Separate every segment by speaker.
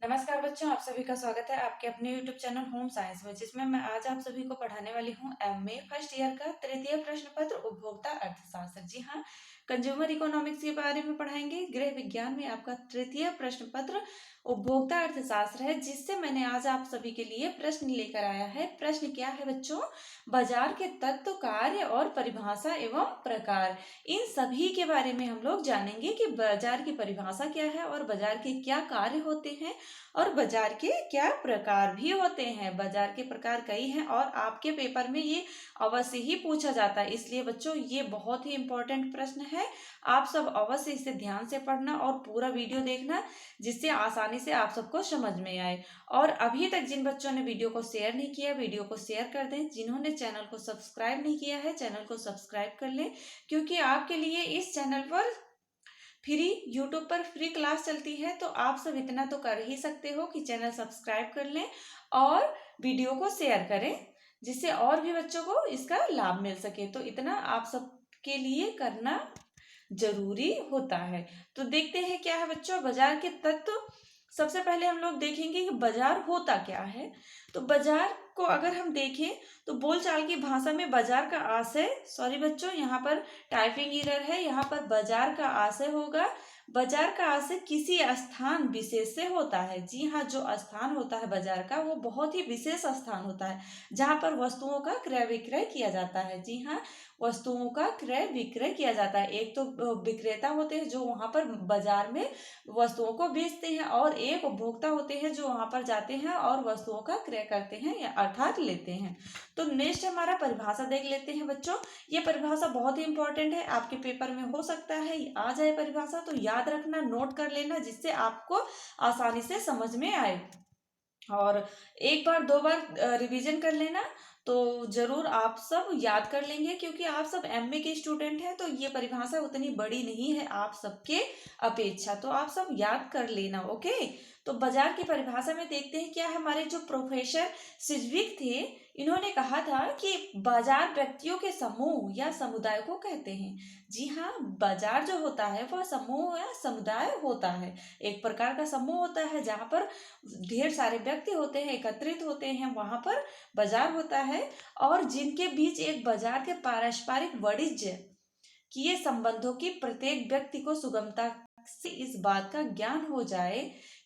Speaker 1: नमस्कार बच्चों, आप सभी का स्वागत है आपके अपने YouTube चैनल होम साइंस में, जिसमें मैं आज आप सभी को पढ़ाने वाली हूँ एमए फर्स्ट ईयर का तृतीय प्रश्न पत्र उपभोक्ता अर्थशास्त्र। जी हाँ, कंज्यूमर इकोनॉमिक्स के बारे में पढ़ाएंगे। गृह विज्ञान में आपका तृतीय प्रश्न पत्र उपभोक्ता अर्थशास्त्र है, जिससे मैंने आज आप सभी के लिए प्रश्न लेकर आया है। प्रश्न क्या है बच्चों? बाजार के तत्व, कार्य और परिभाषा एवं प्रकार, इन सभी के बारे में हम लोग जानेंगे कि बाजार की परिभाषा क्या है और बाजार के क्या कार्य होते हैं और बाजार के क्या प्रकार भी होते हैं। बाजार के प्रकार कई हैं और आपके पेपर में ये अवश्य ही पूछा जाता है, इसलिए बच्चों ये बहुत ही इंपॉर्टेंट प्रश्न है। आप सब अवश्य इसे ध्यान से पढ़ना और पूरा वीडियो देखना, जिससे आसानी से आप सबको समझ में आए। और अभी तक जिन बच्चों ने वीडियो को शेयर नहीं किया, वीडियो को शेयर कर दें। जिन्होंने चैनल को सब्सक्राइब नहीं किया है, चैनल को सब्सक्राइब कर लें, क्योंकि आपके लिए इस चैनल पर फ्री यूट्यूब पर फ्री क्लास चलती है। तो आप सब इतना तो कर ही सकते हो कि चैनल सब्सक्राइब कर लें और वीडियो को शेयर करें, जिससे और भी बच्चों को इसका लाभ मिल सके। तो इतना आप सबके लिए करना जरूरी होता है। तो देखते हैं क्या है बच्चों बाजार के तत्व। सबसे पहले हम लोग देखेंगे कि बाजार होता क्या है। तो बाजार को अगर हम देखें तो बोलचाल की भाषा में बाजार का आशय, सॉरी बच्चों यहाँ पर टाइपिंग एरर है, यहाँ पर बाजार का आशय होगा। बाजार का आशय किसी स्थान विशेष से होता है। जी हाँ, जो स्थान होता है बाजार का वो बहुत ही विशेष स्थान होता है, जहाँ पर वस्तुओं का क्रय विक्रय किया जाता है। जी हाँ, वस्तुओं का क्रय विक्रय किया जाता है। एक तो विक्रेता होते हैं जो वहां पर बाजार में वस्तुओं को बेचते हैं, और एक उपभोक्ता होते हैं जो वहां पर जाते हैं और वस्तुओं का क्रय करते हैं या अर्थात लेते हैं। तो नेक्स्ट हमारा परिभाषा देख लेते हैं बच्चों। ये परिभाषा बहुत ही इंपॉर्टेंट है, आपके पेपर में हो सकता है आ जाए परिभाषा, तो याद रखना, नोट कर लेना, जिससे आपको आसानी से समझ में आए। और एक बार दो बार रिवीजन कर लेना, तो जरूर आप सब याद कर लेंगे, क्योंकि आप सब एमए के स्टूडेंट हैं। तो ये परिभाषा उतनी बड़ी नहीं है आप सबके अपेक्षा, तो आप सब याद कर लेना। ओके, तो बाजार की परिभाषा में देखते हैं क्या है। हमारे जो प्रोफेसर सिजविक थे, इन्होंने कहा था कि बाजार व्यक्तियों के समूह या समुदाय को कहते हैं। जी हाँ, बाजार जो होता है वह समूह या समुदाय होता है, एक प्रकार का समूह होता है जहाँ पर ढेर सारे व्यक्ति होते हैं, एकत्रित होते हैं, वहां पर बाजार होता है। और जिनके बीच एक बाजार के पारस्परिक वाणिज्य किए संबंधों की प्रत्येक व्यक्ति को सुगमता से इस बात का ज्ञान हो जाए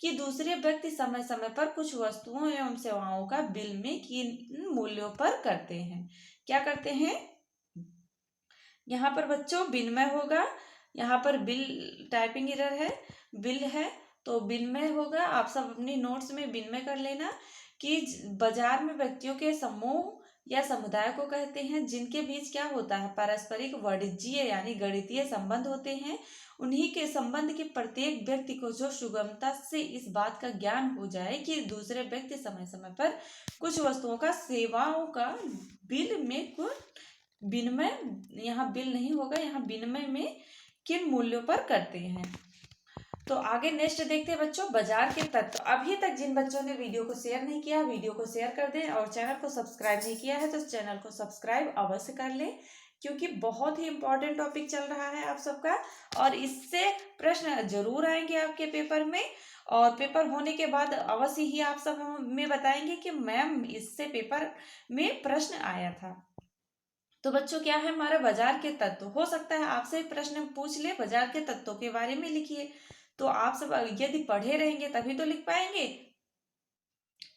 Speaker 1: कि दूसरे व्यक्ति समय समय पर कुछ वस्तुओं एवं सेवाओं का बिल में किन मूल्यों पर करते हैं। क्या करते हैं? यहाँ पर बच्चों विनिमय होगा, यहाँ पर बिल टाइपिंग एरर है, बिल है तो विनिमय होगा। आप सब अपनी नोट्स में विनिमय कर लेना कि बाजार में व्यक्तियों के समूह या समुदाय को कहते हैं जिनके बीच क्या होता है, पारस्परिक वाणिज्यिक यानी गणितीय संबंध होते हैं। उन्हीं के संबंध के प्रत्येक व्यक्ति को जो सुगमता से इस बात का ज्ञान हो जाए कि दूसरे व्यक्ति समय समय पर कुछ वस्तुओं का, सेवाओं का बिल में कुछ विनिमय, यहाँ बिल नहीं होगा, यहाँ विनिमय में किन मूल्यों पर करते हैं। तो आगे नेक्स्ट देखते हैं बच्चों बाजार के तत्व। अभी तक जिन बच्चों ने वीडियो को शेयर नहीं किया, वीडियो को शेयर कर दें, और चैनल को सब्सक्राइब नहीं किया है तो चैनल को सब्सक्राइब अवश्य कर लें, क्योंकि बहुत ही इंपॉर्टेंट टॉपिक चल रहा है आप सबका, और इससे प्रश्न जरूर आएंगे आपके पेपर में। और पेपर होने के बाद अवश्य ही आप सब हमें बताएंगे कि मैम इससे पेपर में प्रश्न आया था। तो बच्चों क्या है हमारा बाजार के तत्व। हो सकता है आपसे प्रश्न पूछ ले बाजार के तत्वों के बारे में लिखिए, तो आप सब यदि पढ़े रहेंगे तभी तो लिख पाएंगे।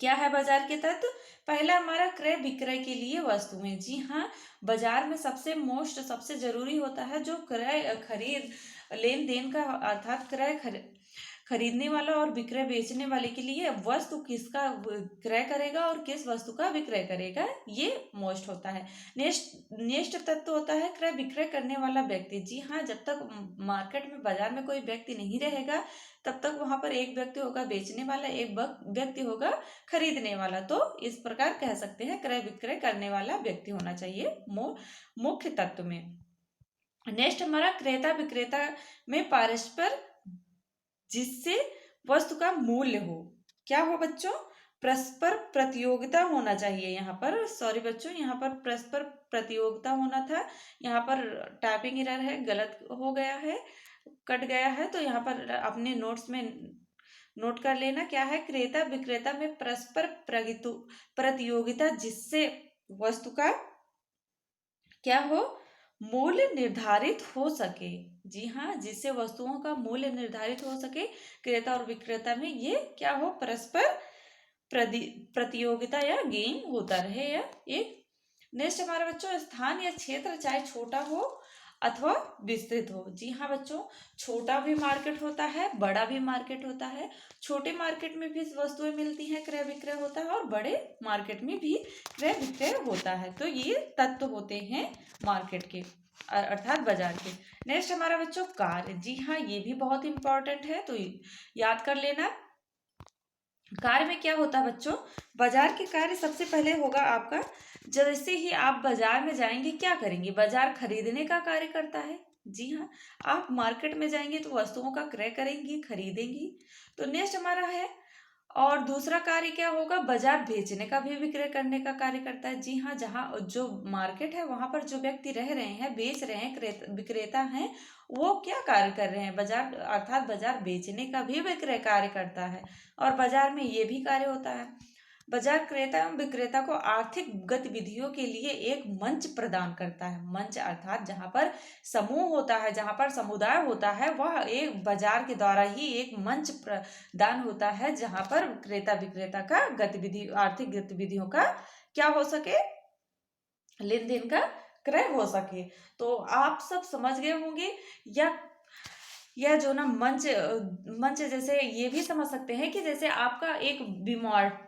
Speaker 1: क्या है बाजार के तत्व? पहला हमारा क्रय विक्रय के लिए वस्तुएं। जी हाँ, बाजार में सबसे जरूरी होता है जो क्रय खरीद लेन देन का, अर्थात खरीदने वाला और विक्रय बेचने वाले के लिए वस्तु किसका क्रय करेगा और किस वस्तु का विक्रय करेगा, ये मोस्ट होता है। नेक्स्ट तत्व होता है क्रय विक्रय करने वाला व्यक्ति। जी हाँ, जब तक मार्केट में, बाजार में कोई व्यक्ति नहीं रहेगा, तब तक वहां पर एक व्यक्ति होगा बेचने वाला, एक व्यक्ति होगा खरीदने वाला। तो इस प्रकार कह सकते हैं क्रय विक्रय करने वाला व्यक्ति होना चाहिए मुख्य तत्व में। नेक्स्ट हमारा क्रेता विक्रेता में परस्पर, जिससे वस्तु का मूल्य हो। क्या हो बच्चों? परस्पर प्रतियोगिता होना चाहिए। यहाँ पर सॉरी बच्चों, यहाँ पर परस्पर प्रतियोगिता होना था, यहाँ पर टाइपिंग एरर है, गलत हो गया है, कट गया है। तो यहाँ पर अपने नोट्स में नोट कर लेना क्या है, क्रेता विक्रेता में परस्पर प्रतियोगिता जिससे वस्तु का क्या हो, मूल्य निर्धारित हो सके। जी हाँ, जिससे वस्तुओं का मूल्य निर्धारित हो सके, क्रेता और विक्रेता में ये क्या हो, परस्पर प्रतियोगिता या गेम होता रहे। या एक नेक्स्ट हमारा बच्चों, स्थान या क्षेत्र चाहे छोटा हो अथवा विस्तृत हो। जी हाँ बच्चों, छोटा भी मार्केट होता है, बड़ा भी मार्केट होता है। छोटे मार्केट में भी वस्तुएं मिलती हैं, क्रय विक्रय होता है, और बड़े मार्केट में भी क्रय विक्रय होता है। तो ये तत्व होते हैं मार्केट के, अर्थात बाजार के। नेक्स्ट हमारा बच्चों, कार्य। जी हाँ, ये भी बहुत इंपॉर्टेंट है, तो याद कर लेना। कार्य में क्या होता है बच्चों, बाजार के कार्य सबसे पहले होगा आपका, जैसे ही आप बाजार में जाएंगे क्या करेंगे, बाजार खरीदने का कार्य करता है। जी हाँ, आप मार्केट में जाएंगे तो वस्तुओं का क्रय करेंगी, खरीदेंगी। तो नेक्स्ट हमारा है, और दूसरा कार्य क्या होगा, बाजार बेचने का भी, विक्रय करने का कार्य करता है। जी हाँ, जहाँ जो मार्केट है वहां पर जो व्यक्ति रह रहे हैं, बेच रहे हैं, विक्रेता हैं, वो क्या कार्य कर रहे हैं, बाजार अर्थात बाजार बेचने का भी विक्रय कार्य करता है। और बाजार में ये भी कार्य होता है, बाजार क्रेता एवं विक्रेता को आर्थिक गतिविधियों के लिए एक मंच प्रदान करता है। मंच अर्थात जहाँ पर समूह होता है, जहाँ पर समुदाय होता है, वह एक बाजार के द्वारा ही एक मंच प्रदान होता है, जहाँ पर क्रेता विक्रेता का गतिविधि, आर्थिक गतिविधियों का क्या हो सके, लेन देन का क्रय हो सके। तो आप सब समझ गए होंगे। या जो ना मंच, मंच जैसे ये भी समझ सकते हैं कि जैसे आपका एक बीमार्ट,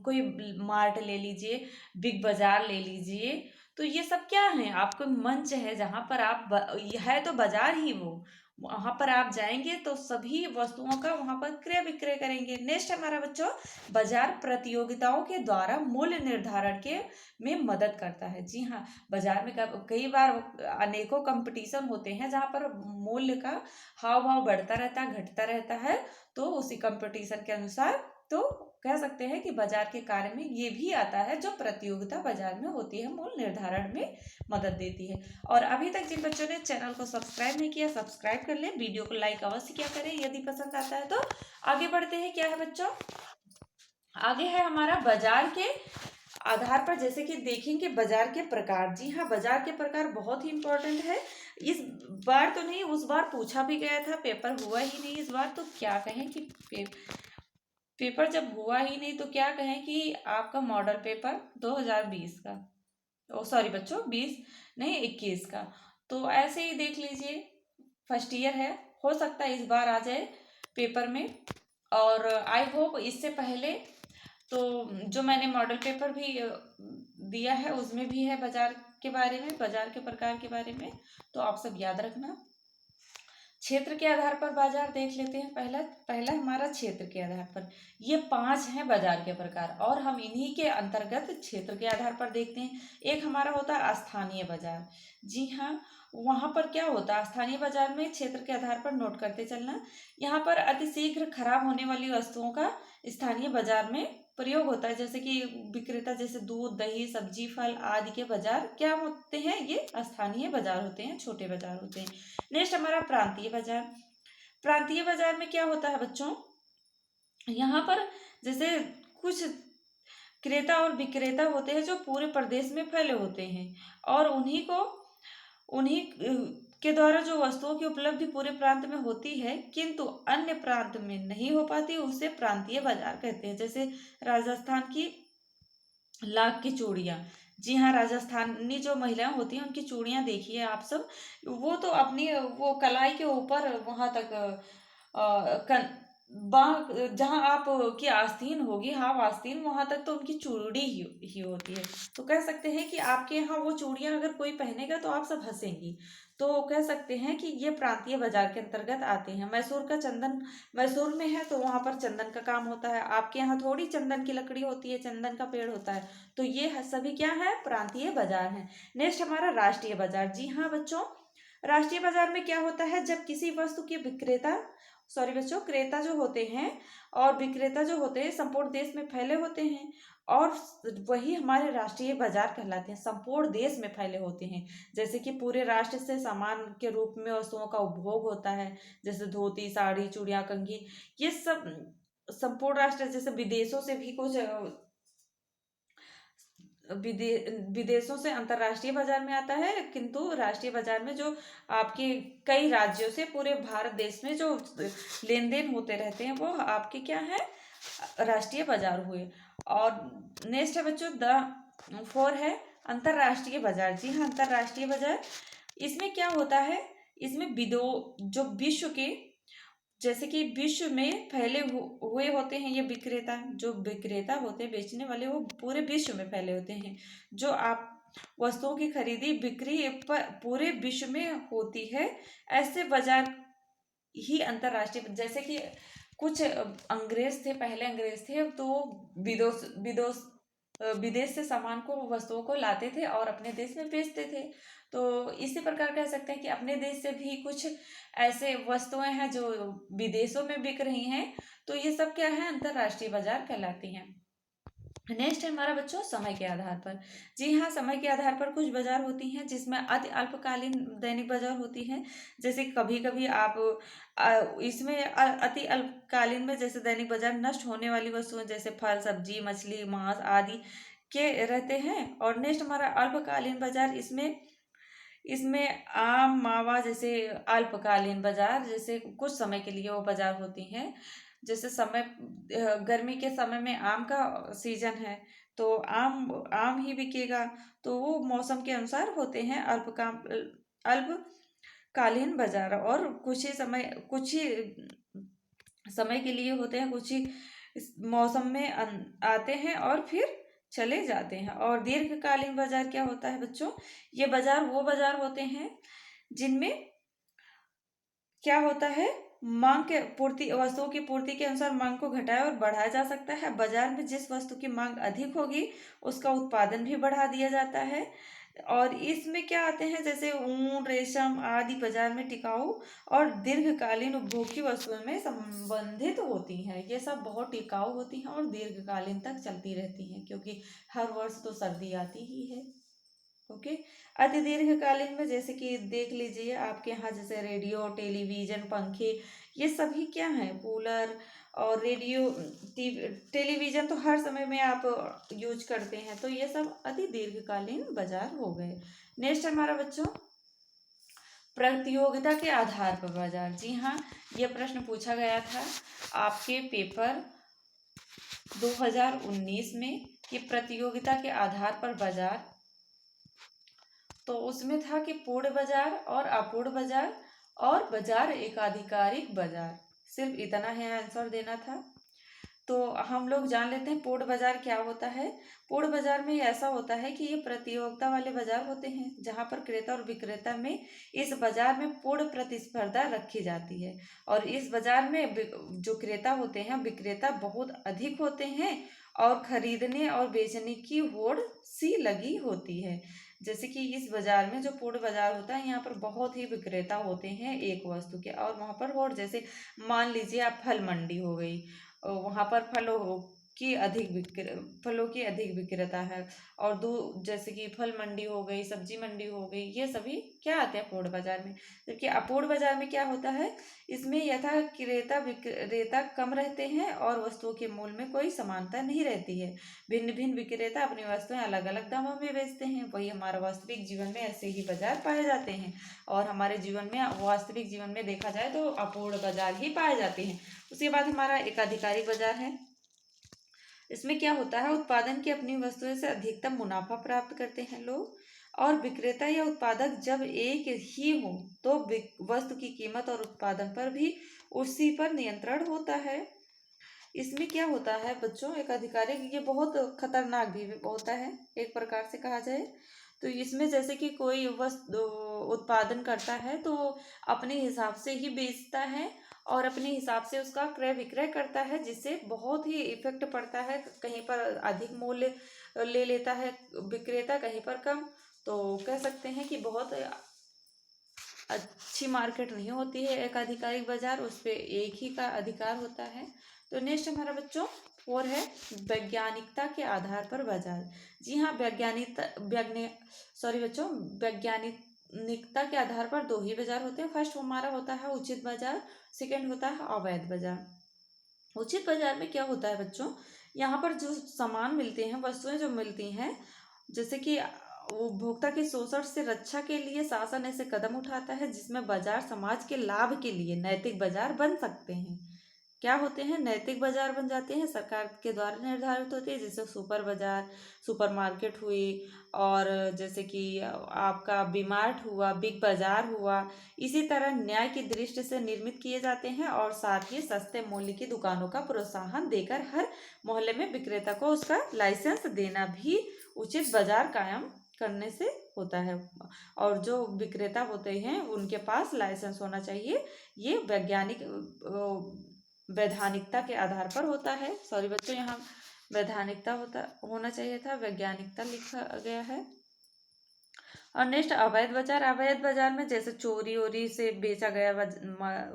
Speaker 1: कोई मार्ट ले लीजिए, बिग बाजार ले लीजिए, तो ये सब क्या है, आपको मंच है जहां पर आप है तो बाजार ही वो, वहां पर आप जाएंगे तो सभी वस्तुओं का वहां पर क्रय विक्रय करेंगे। नेक्स्ट हमारा बच्चों, बाजार प्रतियोगिताओं के द्वारा मूल्य निर्धारण के में मदद करता है। जी हाँ, बाजार में कई बार अनेकों कंपटीशन होते हैं जहां पर मूल्य का हाव भाव बढ़ता रहता है, घटता रहता है। तो उसी कंपटीशन के अनुसार तो कह सकते हैं कि बाजार के कार्य में ये भी आता है, जो प्रतियोगिता बाजार में होती है, मूल्य निर्धारण में मदद देती है। और अभी तक जिन बच्चों ने चैनल को सब्सक्राइब नहीं किया, सब्सक्राइब कर लें, वीडियो को लाइक अवश्य क्या करें यदि पसंद आता है तो। आगे बढ़ते हैं, क्या है बच्चों, आगे है हमारा बाजार के आधार पर, जैसे कि देखेंगे बाजार के प्रकार। जी हाँ, बाजार के प्रकार बहुत ही इंपॉर्टेंट है। इस बार तो नहीं, उस बार पूछा भी गया था, पेपर हुआ ही नहीं इस बार, तो क्या कहें कि पेपर जब हुआ ही नहीं तो क्या कहें कि आपका मॉडल पेपर 2020 का, ओ सॉरी बच्चों 20 नहीं 21 का, तो ऐसे ही देख लीजिए, फर्स्ट ईयर है, हो सकता है इस बार आ जाए पेपर में। और आई होप इससे पहले तो जो मैंने मॉडल पेपर भी दिया है उसमें भी है बाजार के बारे में, बाजार के प्रकार के बारे में, तो आप सब याद रखना। क्षेत्र के आधार पर बाजार देख लेते हैं। पहला पहला हमारा क्षेत्र के आधार पर, ये 5 हैं बाजार के प्रकार, और हम इन्हीं के अंतर्गत क्षेत्र के आधार पर देखते हैं। एक हमारा होता है स्थानीय बाजार। जी हाँ, वहां पर क्या होता है, स्थानीय बाजार में क्षेत्र के आधार पर नोट करते चलना, यहाँ पर अतिशीघ्र खराब होने वाली वस्तुओं का स्थानीय बाजार में प्रयोग होता है। जैसे कि विक्रेता, जैसे दूध दही सब्जी फल आदि के बाजार क्या होते हैं, ये स्थानीय बाजार होते हैं, छोटे बाजार होते हैं। नेक्स्ट हमारा प्रांतीय बाजार। प्रांतीय बाजार में क्या होता है बच्चों, यहाँ पर जैसे कुछ क्रेता और विक्रेता होते हैं जो पूरे प्रदेश में फैले होते हैं, और उन्हीं के द्वारा जो वस्तुओं की उपलब्धि पूरे प्रांत में होती है किंतु अन्य प्रांत में नहीं हो पाती, उसे प्रांतीय बाजार कहते हैं। जैसे राजस्थान की लाख की चूड़ियाँ। जी हाँ, राजस्थानी जो महिलाएं होती हैं उनकी चूड़ियाँ देखिए आप सब, वो तो अपनी वो कलाई के ऊपर वहां तक बाह, जहाँ आप की आस्तीन होगी, हाफ आस्तीन, वहां तक तो उनकी चूड़ी ही होती है। तो कह सकते हैं कि आपके यहाँ वो चूड़ियाँ अगर कोई पहनेगा तो आप सब हंसेंगी। तो कह सकते हैं कि ये प्रांतीय बाजार के अंतर्गत आते हैं। मैसूर का चंदन, मैसूर में है तो वहां पर चंदन का काम होता है, आपके यहाँ थोड़ी चंदन की लकड़ी होती है, चंदन का पेड़ होता है। तो ये सभी क्या है, प्रांतीय बाजार हैं। नेक्स्ट हमारा राष्ट्रीय बाजार। जी हाँ बच्चों, राष्ट्रीय बाजार में क्या होता है, जब किसी वस्तु के विक्रेता, सॉरी बच्चों, क्रेता जो होते हैं और विक्रेता जो होते हैं संपूर्ण देश में फैले होते हैं, और वही हमारे राष्ट्रीय बाजार कहलाते हैं, संपूर्ण देश में फैले होते हैं। जैसे कि पूरे राष्ट्र से सामान के रूप में वस्तुओं का उपभोग होता है, जैसे धोती साड़ी चूड़ियाँ कंघी, ये सब संपूर्ण राष्ट्र जैसे विदेशों से भी कुछ विदेशों से अंतर्राष्ट्रीय बाजार में आता है, किंतु राष्ट्रीय बाजार में जो आपके कई राज्यों से पूरे भारत देश में जो लेन देन होते रहते हैं वो आपके क्या है, राष्ट्रीय बाजार हुए। और नेक्स्ट है बच्चों द फोर है अंतर्राष्ट्रीय बाजार। जी हाँ, अंतर्राष्ट्रीय बाजार इसमें क्या होता है, इसमें जो विश्व के जैसे कि विश्व में फैले हुए होते हैं ये विक्रेता, जो विक्रेता होते हैं बेचने वाले, वो पूरे विश्व में फैले होते हैं। जो आप वस्तुओं की खरीदी बिक्री पर पूरे विश्व में होती है, ऐसे बाजार ही अंतर्राष्ट्रीय। जैसे कि कुछ अंग्रेज थे, पहले अंग्रेज थे तो विदेश से सामान को, वस्तुओं को लाते थे और अपने देश में बेचते थे। तो इसी प्रकार कह सकते हैं कि अपने देश से भी कुछ ऐसे वस्तुएं हैं जो विदेशों में बिक रही हैं, तो ये सब क्या है, अंतर्राष्ट्रीय बाजार कहलाती हैं। नेक्स्ट है हमारा बच्चों समय के आधार पर। जी हाँ, समय के आधार पर कुछ बाजार होती हैं जिसमें अति अल्पकालीन दैनिक बाजार होती है। जैसे कभी कभी आप इसमें अति अल्पकालीन में जैसे दैनिक बाजार नष्ट होने वाली वस्तुएं जैसे फल सब्जी मछली मांस आदि के रहते हैं। और नेक्स्ट हमारा अल्पकालीन बाजार, इसमें इसमें आम मावा जैसे अल्पकालीन बाजार, जैसे कुछ समय के लिए वो बाजार होती हैं। जैसे गर्मी के समय में आम का सीजन है तो आम आम ही बिकेगा, तो वो मौसम के अनुसार होते हैं अल्पकालीन बाजार। और कुछ ही समय के लिए होते हैं, कुछ ही मौसम में आते हैं और फिर चले जाते हैं। और दीर्घकालीन बाजार क्या होता है बच्चों, ये बाजार वो बाजार होते हैं जिनमें क्या होता है, मांग के पूर्ति, वस्तुओं की पूर्ति के अनुसार मांग को घटाया और बढ़ाया जा सकता है। बाजार में जिस वस्तु की मांग अधिक होगी उसका उत्पादन भी बढ़ा दिया जाता है। और इसमें क्या आते हैं, जैसे ऊन रेशम आदि बाजार में टिकाऊ और दीर्घकालीन उपभोग्य वस्तुओं में संबंधित होती हैं। ये सब बहुत टिकाऊ होती हैं और दीर्घकालीन तक चलती रहती हैं, क्योंकि हर वर्ष तो सर्दी आती ही है। ओके। अति दीर्घकालीन में जैसे कि देख लीजिए आपके यहाँ जैसे रेडियो टेलीविजन पंखे, ये सभी क्या हैं, कूलर और रेडियो टेलीविजन तो हर समय में आप यूज करते हैं, तो ये सब अति दीर्घकालीन बाजार हो गए। नेक्स्ट हमारा बच्चों प्रतियोगिता के आधार पर बाजार। जी हाँ, ये प्रश्न पूछा गया था आपके पेपर 2019 में कि प्रतियोगिता के आधार पर बाजार, तो उसमें था कि पूर्ण बाजार और अपूर्ण बाजार और बाजार एकाधिकारिक बाजार, सिर्फ इतना है आंसर देना था। तो हम लोग जान लेते हैं पूर्ण बाजार क्या होता है। पूर्ण बाजार में ऐसा होता है कि ये प्रतियोगिता वाले बाजार होते हैं जहां पर क्रेता और विक्रेता में इस बाजार में पूर्ण प्रतिस्पर्धा रखी जाती है। और इस बाजार में जो क्रेता होते हैं विक्रेता बहुत अधिक होते हैं और खरीदने और बेचने की होड़ सी लगी होती है। जैसे कि इस बाजार में जो पूर्ण बाजार होता है यहाँ पर बहुत ही विक्रेता होते हैं एक वस्तु के, और वहाँ पर होड़, जैसे मान लीजिए आप फल मंडी हो गई, वहाँ पर फलों की अधिक विक्रेता है। और जैसे कि फल मंडी हो गई सब्जी मंडी हो गई, ये सभी क्या आते हैं पूर्ण बाजार में। जबकि अपूर्ण बाजार में क्या होता है, इसमें यथा क्रेता विक्रेता कम रहते हैं और वस्तुओं के मूल्य में कोई समानता नहीं रहती है। भिन्न भिन्न विक्रेता अपनी वस्तुएं अलग अलग दामों में बेचते हैं। वही हमारा वास्तविक जीवन में ऐसे ही बाजार पाए जाते हैं। और हमारे जीवन में, वास्तविक जीवन में देखा जाए तो अपूर्ण बाजार ही पाए जाते हैं। उसके बाद हमारा एकाधिकारी बाजार है। इसमें क्या होता है, उत्पादन की अपनी वस्तुओं से अधिकतम मुनाफा प्राप्त करते हैं लोग, और विक्रेता या उत्पादक जब एक ही हो तो वस्तु की कीमत और उत्पादन पर भी उसी पर नियंत्रण होता है। इसमें क्या होता है बच्चों, एक अधिकारी, ये बहुत खतरनाक भी होता है एक प्रकार से कहा जाए तो। इसमें जैसे कि कोई वस्तु उत्पादन करता है तो अपने हिसाब से ही बेचता है और अपने हिसाब से उसका क्रय विक्रय करता है, जिससे बहुत ही इफेक्ट पड़ता है। कहीं पर अधिक मूल्य ले लेता है विक्रेता, कहीं पर कम। तो कह सकते हैं कि बहुत अच्छी मार्केट नहीं होती है एक आधिकारिक बाजार, उस पर एक ही का अधिकार होता है। तो नेक्स्ट हमारा बच्चों और है वैज्ञानिकता के आधार पर बाजार। जी हाँ, वैज्ञानिकता के आधार पर दो ही बाजार होते हैं। फर्स्ट हमारा होता है उचित बाजार, सेकंड होता है अवैध बाजार। उचित बाजार में क्या होता है बच्चों, यहाँ पर जो सामान मिलते हैं, वस्तुएं जो मिलती हैं, जैसे कि उपभोक्ता के शोषण से रक्षा के लिए शासन ऐसे कदम उठाता है जिसमें बाजार समाज के लाभ के लिए नैतिक बाजार बन सकते हैं। क्या होते हैं, नैतिक बाजार बन जाते हैं, सरकार के द्वारा निर्धारित होते हैं, जैसे सुपर बाजार, सुपर मार्केट हुई, और जैसे कि आपका बीमार्ट हुआ, बिग बाजार हुआ। इसी तरह न्याय की दृष्टि से निर्मित किए जाते हैं और साथ ही सस्ते मूल्य की दुकानों का प्रोत्साहन देकर हर मोहल्ले में विक्रेता को उसका लाइसेंस देना भी उचित बाजार कायम करने से होता है। और जो विक्रेता होते हैं उनके पास लाइसेंस होना चाहिए। ये वैधानिकता के आधार पर होता है। सॉरी बच्चों, यहाँ वैधानिकता होना चाहिए था, वैज्ञानिकता लिखा गया है। और नेक्स्ट अवैध बाजार। अवैध बाजार में जैसे चोरी वोरी से बेचा गया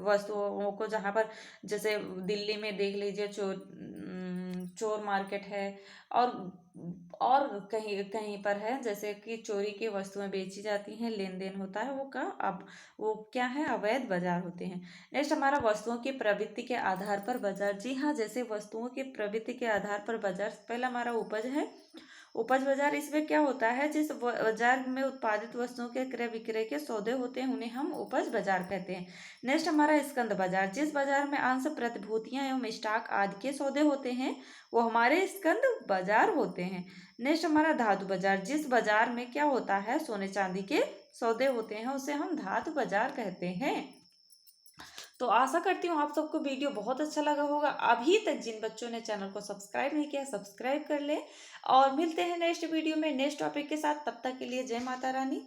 Speaker 1: वस्तुओं को, जहाँ पर जैसे दिल्ली में देख लीजिए चोर मार्केट है, और कहीं कहीं पर है जैसे कि चोरी की वस्तुएं बेची जाती हैं, लेन देन होता है, वो क्या है, अवैध बाजार होते हैं। नेक्स्ट हमारा वस्तुओं की प्रवृत्ति के आधार पर बाजार। जी हाँ, जैसे वस्तुओं की प्रवृत्ति के आधार पर बाजार, पहला हमारा उपज है, उपज बाजार। इसमें क्या होता है, जिस बाजार में उत्पादित वस्तुओं के क्रय विक्रय के सौदे होते हैं उन्हें हम उपज बाजार कहते हैं। नेक्स्ट हमारा स्कंद बाजार। जिस बाजार में अंश प्रतिभूतियां एवं स्टॉक आदि के सौदे होते हैं वो हमारे स्कंद बाजार होते हैं। नेक्स्ट हमारा धातु बाजार। जिस बाजार में क्या होता है, सोने चांदी के सौदे होते हैं उसे हम धातु बाजार कहते हैं। तो आशा करती हूँ आप सबको वीडियो बहुत अच्छा लगा होगा। अभी तक जिन बच्चों ने चैनल को सब्सक्राइब नहीं किया, सब्सक्राइब कर ले। और मिलते हैं नेक्स्ट वीडियो में नेक्स्ट टॉपिक के साथ। तब तक के लिए जय माता रानी।